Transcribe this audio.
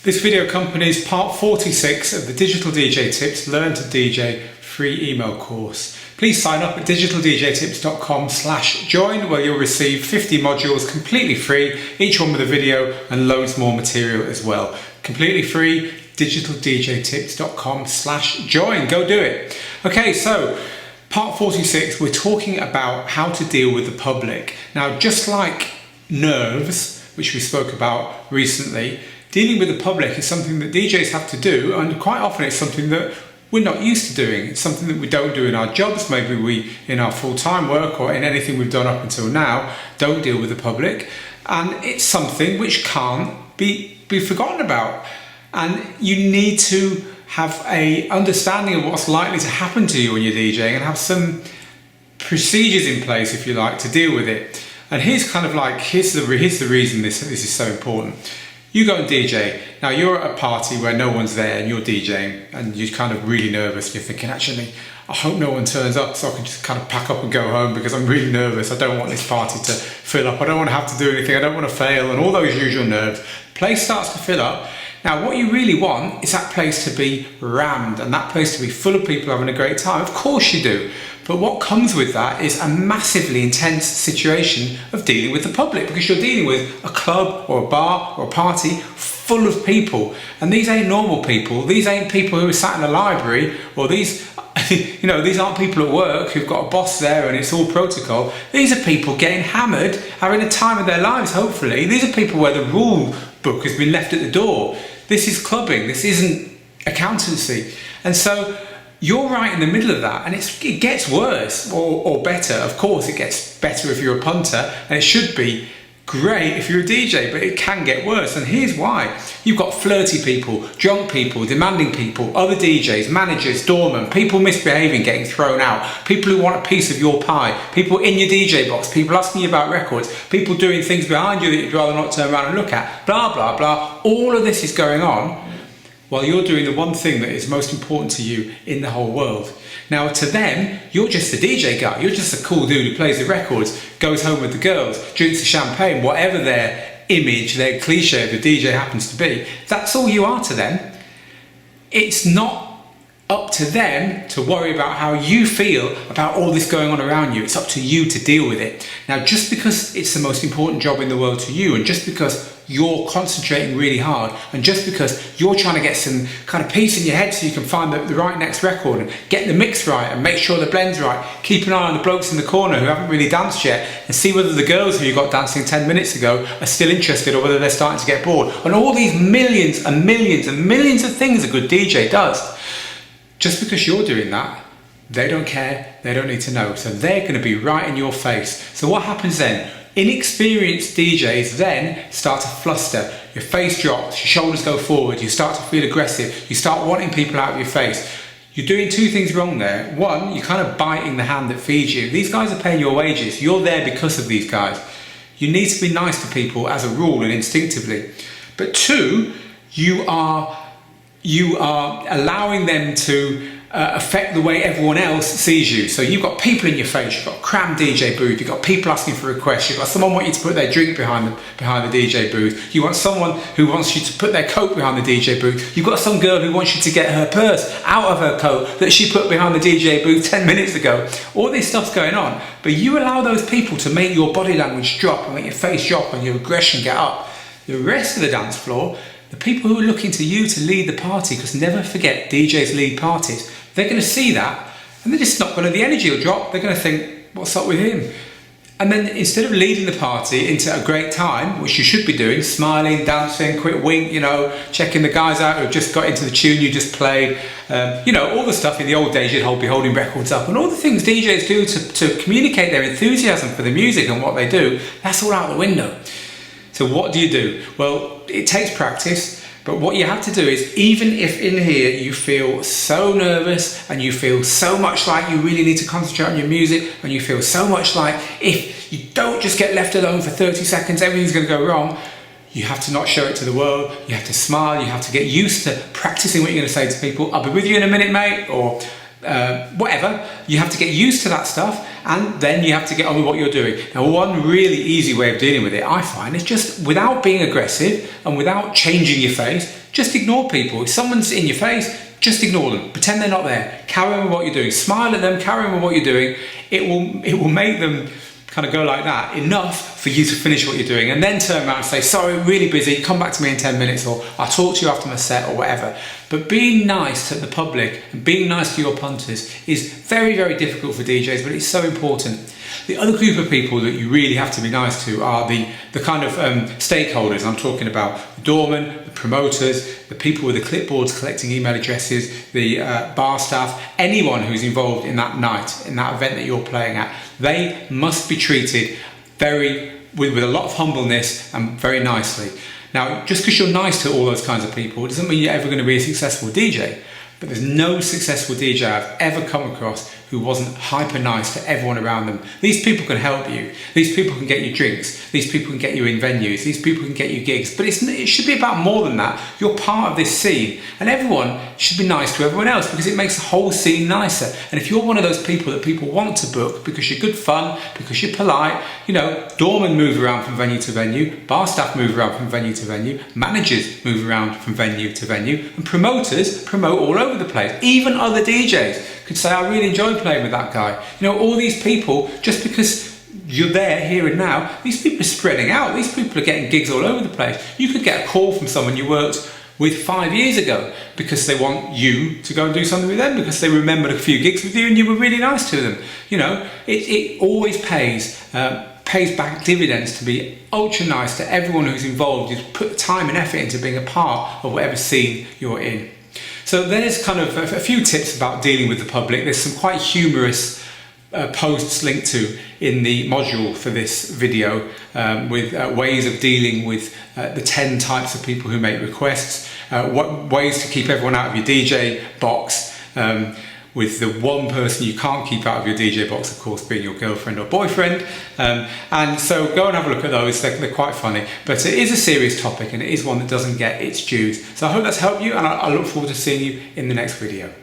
This video accompanies part 46 of the Digital DJ Tips Learn to DJ free email course. Please sign up at digitaldjtips.com/join where you'll receive 50 modules completely free, each one with a video and loads more material as well. Completely free, digitaldjtips.com/join. Go do it. Okay, so part 46, we're talking about how to deal with the public. Now, just like nerves, which we spoke about recently, dealing with the public is something that DJs have to do, and quite often it's something that we're not used to doing. It's something that we don't do in our jobs. Maybe we, in our full-time work or in anything we've done up until now, don't deal with the public. And it's something which can't be forgotten about. And you need to have a understanding of what's likely to happen to you when you're DJing and have some procedures in place, if you like, to deal with it. And here's the reason this is so important. You go and DJ. Now you're at a party where no one's there and you're DJing and you're kind of really nervous. You're thinking, actually, I hope no one turns up so I can just kind of pack up and go home because I'm really nervous. I don't want this party to fill up. I don't want to have to do anything. I don't want to fail and all those usual nerves. Place starts to fill up. Now what you really want is that place to be rammed and that place to be full of people having a great time. Of course you do. But what comes with that is a massively intense situation of dealing with the public, because you're dealing with a club or a bar or a party full of people. And these ain't normal people. These ain't people who are sat in a library, or these aren't people at work who've got a boss there and it's all protocol. These are people getting hammered, having a time of their lives, hopefully. These are people where the rule book has been left at the door. This is clubbing. This isn't accountancy. And so you're right in the middle of that, and it gets worse or better. Of course it gets better if you're a punter, and it should be great if you're a DJ, but it can get worse, and here's why. You've got flirty people, drunk people, demanding people, other DJs, managers, doormen, people misbehaving, getting thrown out, people who want a piece of your pie, people in your DJ box, people asking you about records, people doing things behind you that you'd rather not turn around and look at, blah, blah, blah. All of this is going on while you're doing the one thing that is most important to you in the whole world. Now to them, you're just a DJ guy, you're just a cool dude who plays the records, goes home with the girls, drinks the champagne, whatever their image, their cliche of the DJ happens to be. That's all you are to them. It's not up to them to worry about how you feel about all this going on around you. It's up to you to deal with it. Now, just because it's the most important job in the world to you, and just because you're concentrating really hard, and just because you're trying to get some kind of peace in your head so you can find the right next record and get the mix right and make sure the blend's right, keep an eye on the blokes in the corner who haven't really danced yet and see whether the girls who you got dancing 10 minutes ago are still interested or whether they're starting to get bored, and all these millions and millions and millions of things a good DJ does. Just because you're doing that, they don't care, they don't need to know. So they're going to be right in your face. So what happens then? Inexperienced DJs then start to fluster. Your face drops, your shoulders go forward, you start to feel aggressive, you start wanting people out of your face. You're doing two things wrong there. One, you're kind of biting the hand that feeds you. These guys are paying your wages. You're there because of these guys. You need to be nice to people as a rule and instinctively. But two, you are allowing them to affect the way everyone else sees you. So you've got people in your face, you've got a crammed DJ booth, you've got people asking for requests, you've got someone wanting you to put their drink behind the DJ booth, you want someone who wants you to put their coat behind the DJ booth, you've got some girl who wants you to get her purse out of her coat that she put behind the DJ booth 10 minutes ago. All this stuff's going on, but you allow those people to make your body language drop and make your face drop and your aggression get up. The rest of the dance floor, the people who are looking to you to lead the party, because never forget, DJs lead parties, they're going to see that and they're just not going to, the energy will drop, they're going to think, what's up with him? And then instead of leading the party into a great time, which you should be doing, smiling, dancing, quick wink, checking the guys out who've just got into the tune you just played, all the stuff in the old days you'd be holding records up, and all the things DJs do to communicate their enthusiasm for the music and what they do, that's all out the window. So what do you do? Well, it takes practice, but what you have to do is, even if in here you feel so nervous and you feel so much like you really need to concentrate on your music, and you feel so much like if you don't just get left alone for 30 seconds, everything's going to go wrong, you have to not show it to the world, you have to smile, you have to get used to practicing what you're going to say to people. I'll be with you in a minute, mate, or whatever. You have to get used to that stuff, and then you have to get on with what you're doing. Now, one really easy way of dealing with it, I find, is just without being aggressive and without changing your face, just ignore people. If someone's in your face, just ignore them. Pretend they're not there. Carry on with what you're doing. Smile at them, carry on with what you're doing. It will make them kind of go like that enough for you to finish what you're doing, and then turn around and say, sorry, really busy, come back to me in 10 minutes, or I'll talk to you after my set, or whatever. But being nice to the public and being nice to your punters is very, very difficult for DJs, but it's so important. The other group of people that you really have to be nice to are the kind of stakeholders. I'm talking about the doorman, the promoters, the people with the clipboards collecting email addresses, the bar staff, anyone who's involved in that night, in that event that you're playing at. They must be treated with a lot of humbleness and very nicely. Now, just because you're nice to all those kinds of people doesn't mean you're ever going to be a successful DJ. But there's no successful DJ I've ever come across who wasn't hyper nice to everyone around them. These people can help you. These people can get you drinks. These people can get you in venues. These people can get you gigs. But it should be about more than that. You're part of this scene, and everyone should be nice to everyone else because it makes the whole scene nicer. And if you're one of those people that people want to book because you're good fun, because you're polite, you know, doormen move around from venue to venue, bar staff move around from venue to venue, managers move around from venue to venue, and promoters promote all over the place. Even other DJs could say, I really enjoy playing with that guy. You know, all these people, just because you're there here and now, these people are spreading out. These people are getting gigs all over the place. You could get a call from someone you worked with 5 years ago because they want you to go and do something with them because they remembered a few gigs with you and you were really nice to them. You know, it always pays back dividends to be ultra nice to everyone who's involved, who's put the time and effort into being a part of whatever scene you're in. So there's kind of a few tips about dealing with the public. There's some quite humorous posts linked to in the module for this video with ways of dealing with the 10 types of people who make requests, what ways to keep everyone out of your DJ box, with the one person you can't keep out of your DJ box, of course, being your girlfriend or boyfriend. And so go and have a look at those, they're quite funny. But it is a serious topic and it is one that doesn't get its dues. So I hope that's helped you, and I look forward to seeing you in the next video.